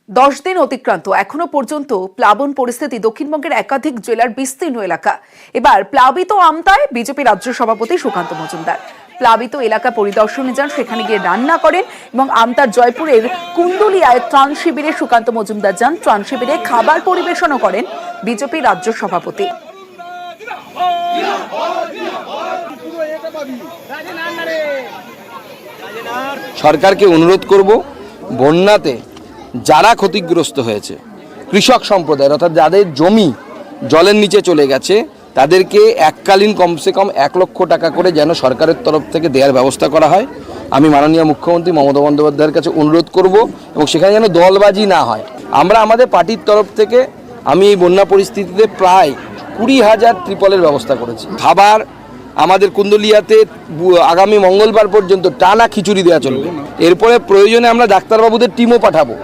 10 দিন অতিক্রান্ত এখনো পর্যন্ত প্লাবন পরিস্থিতি দক্ষিণবঙ্গের একাধিক জেলার বিস্তীর্ণ এলাকা। এবার প্লাবিত আমতায় বিজেপি রাজ্য সভাপতি সুকান্ত মজুমদার প্লাবিত এলাকা পরিদর্শনে যান, সেখানে গিয়ে রান্না করেন এবং আমতার জয়পুরের কুণ্ডলিয়ায় ত্রাণ শিবিরে সুকান্ত মজুমদার যান। ত্রাণ শিবিরে খাবার পরিবেশনও করেন বিজেপি রাজ্য সভাপতি। সরকারকে অনুরোধ করব, বন্যাতে যারা ক্ষতিগ্রস্ত হয়েছে কৃষক সম্প্রদায় অর্থাৎ যাদের জমি জলের নিচে চলে গেছে তাদেরকে এককালীন কমসে কম 1 লক্ষ টাকা করে যেন সরকারের তরফ থেকে দেওয়ার ব্যবস্থা করা হয়। আমি মাননীয় মুখ্যমন্ত্রী মমতা বন্দ্যোপাধ্যায়ের কাছে অনুরোধ করব এবং সেখানে যেন দলবাজি না হয়। আমরা আমাদের পার্টির তরফ থেকে আমি এই বন্যা পরিস্থিতিতে প্রায় 20,000 ত্রিপলের ব্যবস্থা করেছি। খাবার আমাদের কুন্দলিয়াতে আগামী মঙ্গলবার পর্যন্ত টানা খিচুড়ি দেওয়া চলবে। এরপরে প্রয়োজনে আমরা ডাক্তারবাবুদের টিমও পাঠাবো।